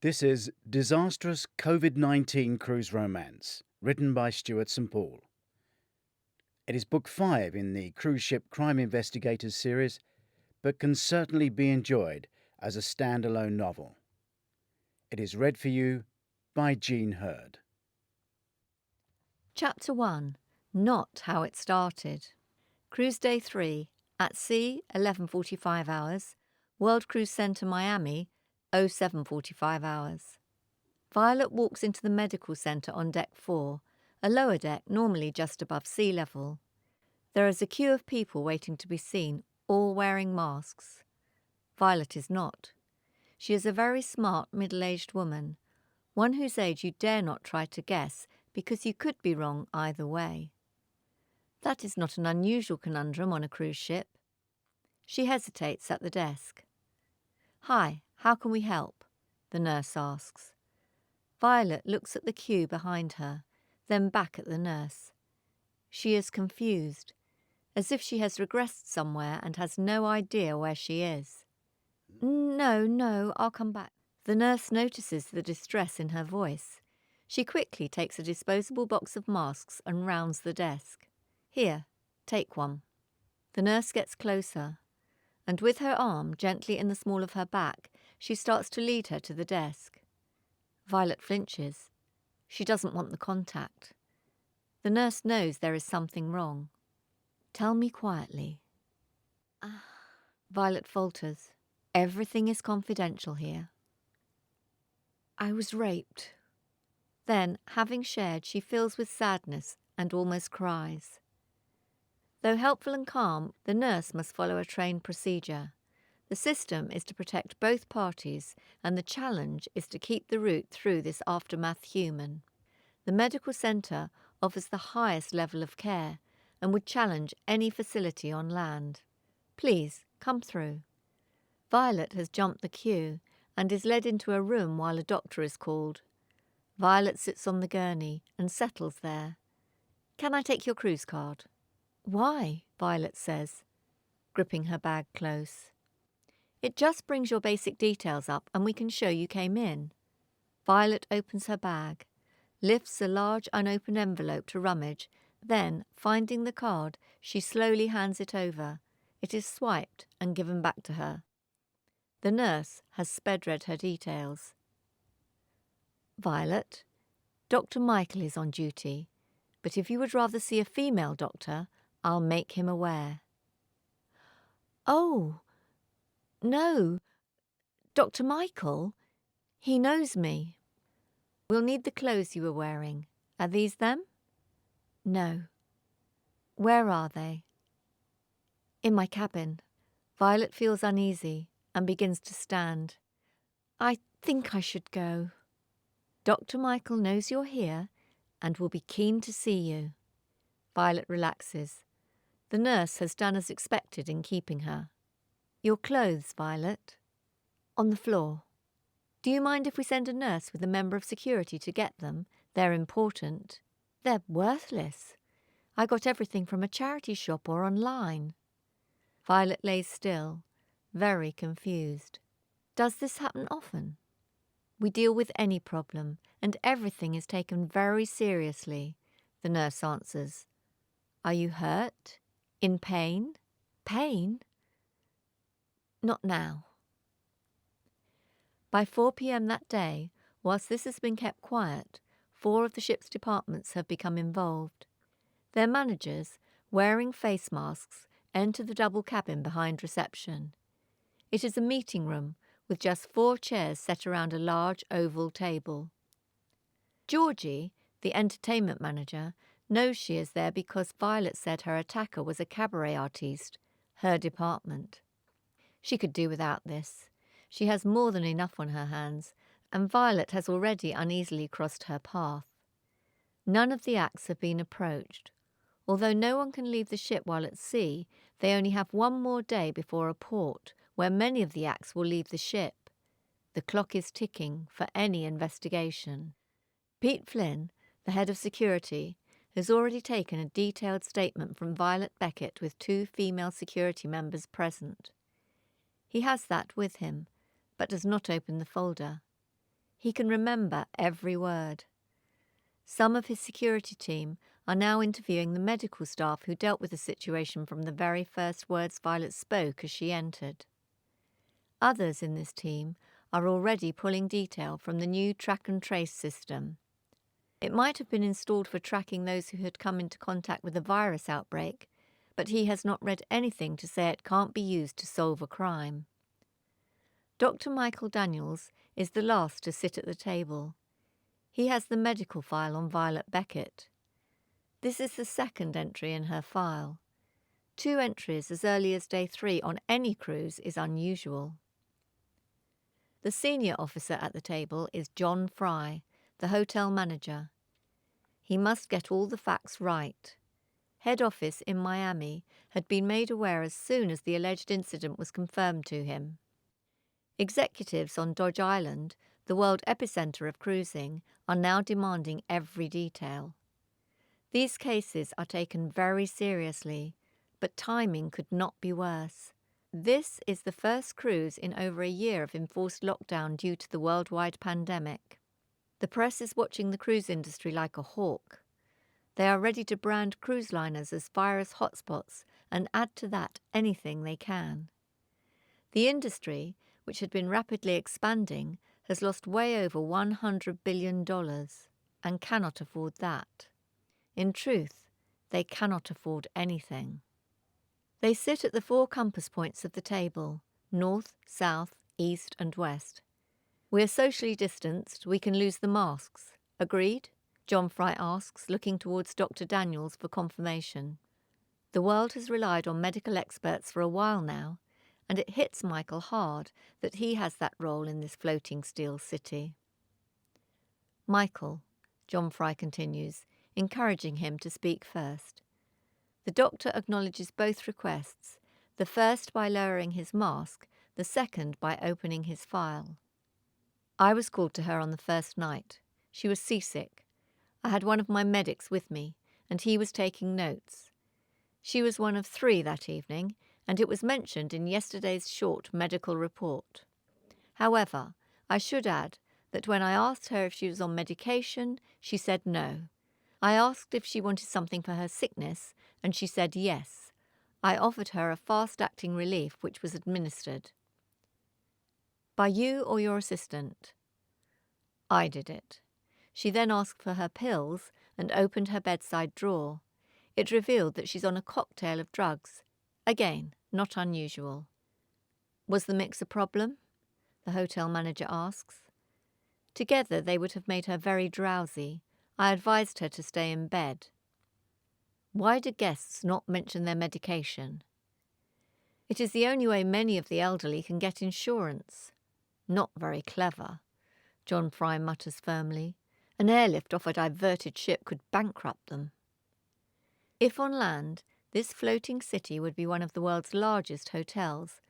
This is Disastrous COVID-19 Cruise Romance, written by Stuart St. Paul. It is book 5 in the Cruise Ship Crime Investigators series, but can certainly be enjoyed as a standalone novel. It is read for you by Jean Hurd. Chapter 1. Not How It Started. Cruise Day 3. At sea, 11:45 hours. World Cruise Center, Miami, 07:45 hours. Violet walks into the medical center on deck 4, a lower deck normally just above sea level. There is a queue of people waiting to be seen, all wearing masks. Violet is not. She is a very smart middle-aged woman, one whose age you dare not try to guess because you could be wrong either way. That is not an unusual conundrum on a cruise ship. She hesitates at the desk. "Hi, how can we help?" the nurse asks. Violet looks at the queue behind her, then back at the nurse. She is confused, as if she has regressed somewhere and has no idea where she is. No, I'll come back." The nurse notices the distress in her voice. She quickly takes a disposable box of masks and rounds the desk. "Here, take one." The nurse gets closer, and with her arm gently in the small of her back, she starts to lead her to the desk. Violet flinches. She doesn't want the contact. The nurse knows there is something wrong. "Tell me quietly." Violet falters. "Everything is confidential here." "I was raped." Then, having shared, she fills with sadness and almost cries. Though helpful and calm, the nurse must follow a trained procedure. The system is to protect both parties, and the challenge is to keep the route through this aftermath human. The medical centre offers the highest level of care and would challenge any facility on land. "Please, come through." Violet has jumped the queue and is led into a room while a doctor is called. Violet sits on the gurney and settles there. "Can I take your cruise card?" "Why?" Violet says, gripping her bag close. "It just brings your basic details up and we can show you came in." Violet opens her bag, lifts a large unopened envelope to rummage, then, finding the card, she slowly hands it over. It is swiped and given back to her. The nurse has sped-read her details. "Violet, Dr. Michael is on duty, but if you would rather see a female doctor, I'll make him aware." "Oh, no, Dr. Michael? He knows me." "We'll need the clothes you were wearing. Are these them?" "No." "Where are they?" "In my cabin." Violet feels uneasy and begins to stand. "I think I should go." "Dr. Michael knows you're here and will be keen to see you." Violet relaxes. The nurse has done as expected in keeping her. "Your clothes, Violet?" "On the floor." "Do you mind if we send a nurse with a member of security to get them? They're important." "They're worthless. I got everything from a charity shop or online." Violet lays still, very confused. "Does this happen often?" "We deal with any problem, and everything is taken very seriously," the nurse answers. "Are you hurt? In pain?" "Pain? Not now." By 4 p.m. that day, whilst this has been kept quiet, 4 of the ship's departments have become involved. Their managers, wearing face masks, enter the double cabin behind reception. It is a meeting room with just 4 chairs set around a large oval table. Georgie, the entertainment manager, knows she is there because Violet said her attacker was a cabaret artiste, her department. She could do without this. She has more than enough on her hands, and Violet has already uneasily crossed her path. None of the acts have been approached. Although no one can leave the ship while at sea, they only have 1 more day before a port, where many of the acts will leave the ship. The clock is ticking for any investigation. Pete Flynn, the head of security, has already taken a detailed statement from Violet Beckett with 2 female security members present. He has that with him, but does not open the folder. He can remember every word. Some of his security team are now interviewing the medical staff who dealt with the situation from the very first words Violet spoke as she entered. Others in this team are already pulling detail from the new track and trace system. It might have been installed for tracking those who had come into contact with a virus outbreak, but he has not read anything to say it can't be used to solve a crime. Dr. Michael Daniels is the last to sit at the table. He has the medical file on Violet Beckett. This is the second entry in her file. 2 entries as early as day 3 on any cruise is unusual. The senior officer at the table is John Fry, the hotel manager. He must get all the facts right. Head office in Miami had been made aware as soon as the alleged incident was confirmed to him. Executives on Dodge Island, the world epicenter of cruising, are now demanding every detail. These cases are taken very seriously, but timing could not be worse. This is the first cruise in over a year of enforced lockdown due to the worldwide pandemic. The press is watching the cruise industry like a hawk. They are ready to brand cruise liners as virus hotspots and add to that anything they can. The industry, which had been rapidly expanding, has lost way over $100 billion and cannot afford that. In truth, they cannot afford anything. They sit at the 4 compass points of the table, north, south, east and west. We are socially distanced, we can lose the masks. Agreed? John Fry asks, looking towards Dr. Daniels for confirmation. The world has relied on medical experts for a while now, and it hits Michael hard that he has that role in this floating steel city. Michael, John Fry continues, encouraging him to speak first. The doctor acknowledges both requests, the first by lowering his mask, the second by opening his file. I was called to her on the first night. She was seasick. I had one of my medics with me, and he was taking notes. She was one of 3 that evening, and it was mentioned in yesterday's short medical report. However, I should add that when I asked her if she was on medication, she said no. I asked if she wanted something for her sickness, and she said yes. I offered her a fast-acting relief which was administered. By you or your assistant? I did it. She then asked for her pills and opened her bedside drawer. It revealed that she's on a cocktail of drugs. Again, not unusual. Was the mix a problem? The hotel manager asks. Together they would have made her very drowsy. I advised her to stay in bed. Why do guests not mention their medication? It is the only way many of the elderly can get insurance. Not very clever, John Fry mutters firmly. An airlift off a diverted ship could bankrupt them. If on land, this floating city would be one of the world's largest hotels,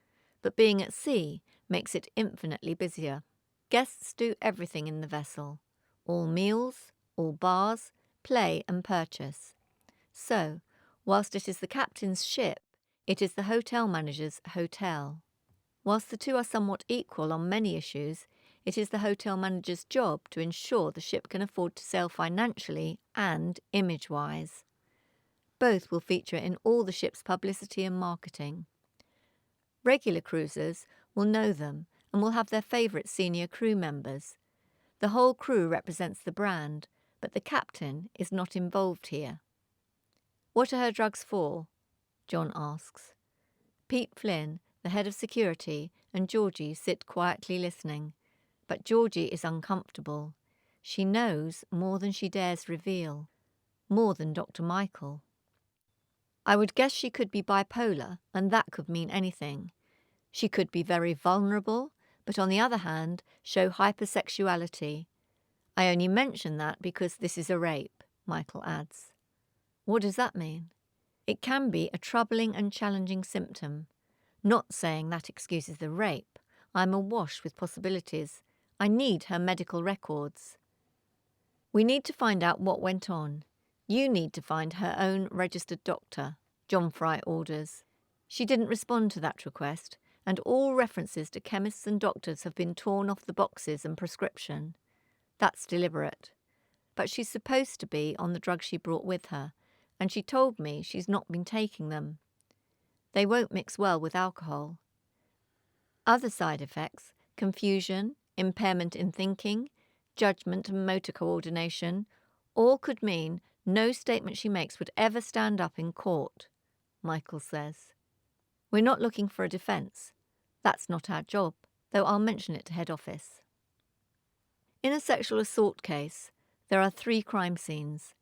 but being at sea makes it infinitely busier. Guests do everything in the vessel. All meals, all bars, play and purchase. So, whilst it is the captain's ship, it is the hotel manager's hotel. Whilst the 2 are somewhat equal on many issues, it is the hotel manager's job to ensure the ship can afford to sail financially and image-wise. Both will feature in all the ship's publicity and marketing. Regular cruisers will know them and will have their favourite senior crew members. The whole crew represents the brand, but the captain is not involved here. What are her drugs for? John asks. Pete Flynn, the head of security, and Georgie sit quietly listening, but Georgie is uncomfortable. She knows more than she dares reveal, more than Dr. Michael. I would guess she could be bipolar, and that could mean anything. She could be very vulnerable, but on the other hand, show hypersexuality. I only mention that because this is a rape, Michael adds. What does that mean? It can be a troubling and challenging symptom. Not saying that excuses the rape. I'm awash with possibilities. I need her medical records. We need to find out what went on. You need to find her own registered doctor, John Fry orders. She didn't respond to that request, and all references to chemists and doctors have been torn off the boxes and prescription. That's deliberate. But she's supposed to be on the drugs she brought with her, and she told me she's not been taking them. They won't mix well with alcohol. Other side effects, confusion, impairment in thinking, judgment and motor coordination, all could mean no statement she makes would ever stand up in court, Michael says. We're not looking for a defence. That's not our job, though I'll mention it to head office. In a sexual assault case, there are 3 crime scenes.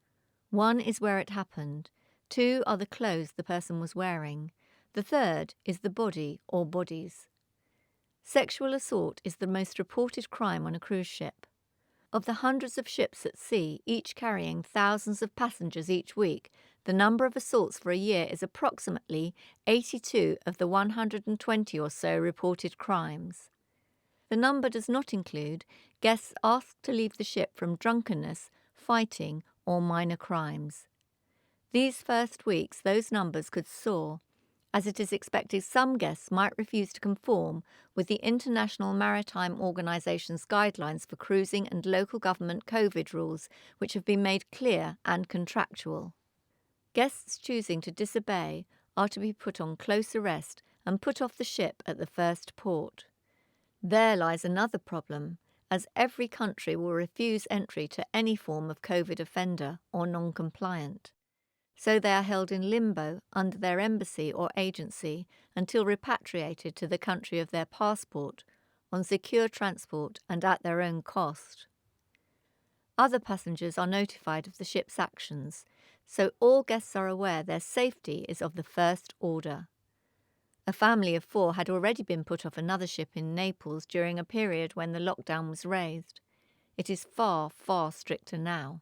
1 is where it happened, 2 are the clothes the person was wearing, the 3rd is the body or bodies. Sexual assault is the most reported crime on a cruise ship. Of the hundreds of ships at sea, each carrying thousands of passengers each week, the number of assaults for a year is approximately 82 of the 120 or so reported crimes. The number does not include guests asked to leave the ship from drunkenness, fighting, or minor crimes. These first weeks, those numbers could soar, as it is expected some guests might refuse to conform with the International Maritime Organisation's guidelines for cruising and local government COVID rules, which have been made clear and contractual. Guests choosing to disobey are to be put on close arrest and put off the ship at the first port. There lies another problem, as every country will refuse entry to any form of COVID offender or non-compliant. So they are held in limbo under their embassy or agency until repatriated to the country of their passport, on secure transport and at their own cost. Other passengers are notified of the ship's actions, so all guests are aware their safety is of the first order. A family of 4 had already been put off another ship in Naples during a period when the lockdown was raised. It is far, far stricter now.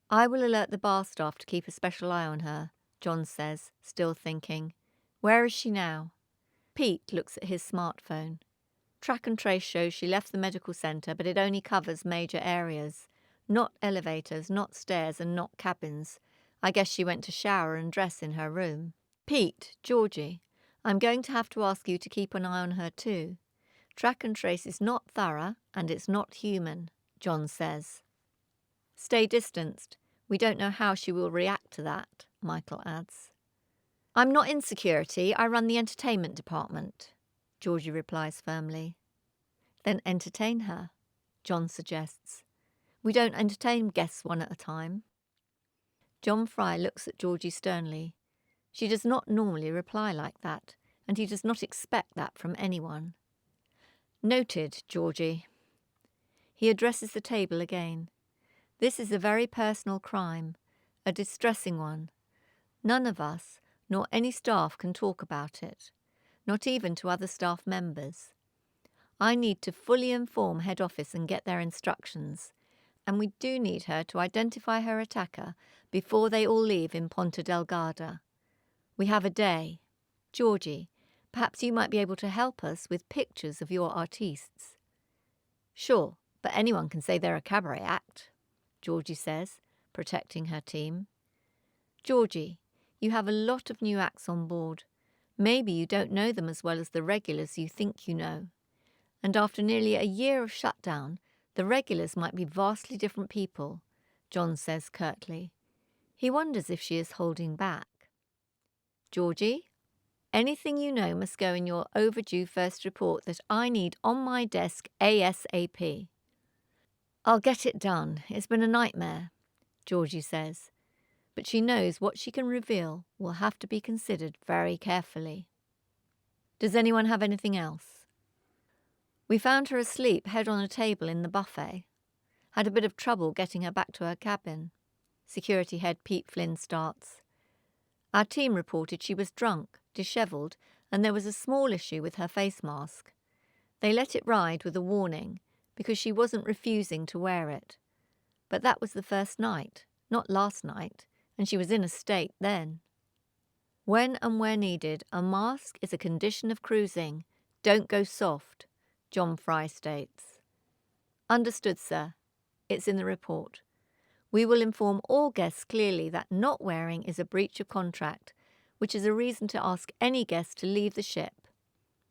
I will alert the bar staff to keep a special eye on her, John says, still thinking. Where is she now? Pete looks at his smartphone. Track and trace shows she left the medical centre, but it only covers major areas. Not elevators, not stairs, and not cabins. I guess she went to shower and dress in her room. Pete, Georgie, I'm going to have to ask you to keep an eye on her too. Track and trace is not thorough, and it's not human, John says. Stay distanced. We don't know how she will react to that, Michael adds. I'm not in security, I run the entertainment department, Georgie replies firmly. Then entertain her, John suggests. We don't entertain guests one at a time. John Fry looks at Georgie sternly. She does not normally reply like that, and he does not expect that from anyone. Noted, Georgie. He addresses the table again. This is a very personal crime, a distressing one. None of us, nor any staff, can talk about it, not even to other staff members. I need to fully inform head office and get their instructions, and we do need her to identify her attacker before they all leave in Ponta Delgada. We have a day. Georgie, perhaps you might be able to help us with pictures of your artistes. Sure, but anyone can say they're a cabaret act, Georgie says, protecting her team. Georgie, you have a lot of new acts on board. Maybe you don't know them as well as the regulars you think you know. And after nearly a year of shutdown, the regulars might be vastly different people, John says curtly. He wonders if she is holding back. Georgie, anything you know must go in your overdue first report that I need on my desk ASAP. I'll get it done. It's been a nightmare, Georgie says, but she knows what she can reveal will have to be considered very carefully. Does anyone have anything else? We found her asleep, head on a table in the buffet. Had a bit of trouble getting her back to her cabin. Security head Pete Flynn starts. Our team reported she was drunk, dishevelled, and there was a small issue with her face mask. They let it ride with a warning, because she wasn't refusing to wear it. But that was the first night, not last night, and she was in a state then. When and where needed, a mask is a condition of cruising. Don't go soft, John Fry states. Understood, sir. It's in the report. We will inform all guests clearly that not wearing is a breach of contract, which is a reason to ask any guest to leave the ship,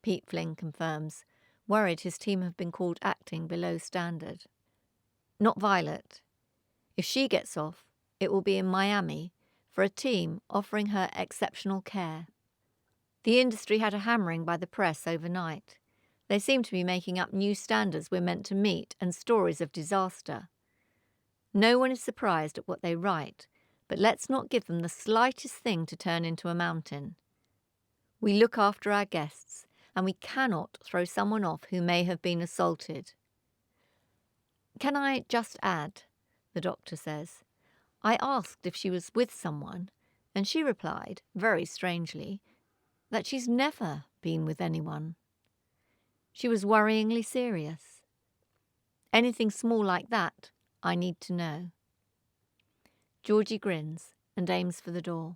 Pete Flynn confirms, worried his team have been called acting below standard. not Violet. If she gets off, it will be in Miami for a team offering her exceptional care. The industry had a hammering by the press overnight. They seem to be making up new standards we're meant to meet and stories of disaster. No one is surprised at what they write, but let's not give them the slightest thing to turn into a mountain. We look after our guests, and we cannot throw someone off who may have been assaulted. Can I just add, the doctor says, I asked if she was with someone, and she replied, very strangely, that she's never been with anyone. She was worryingly serious. Anything small like that, I need to know. Georgie grins and aims for the door.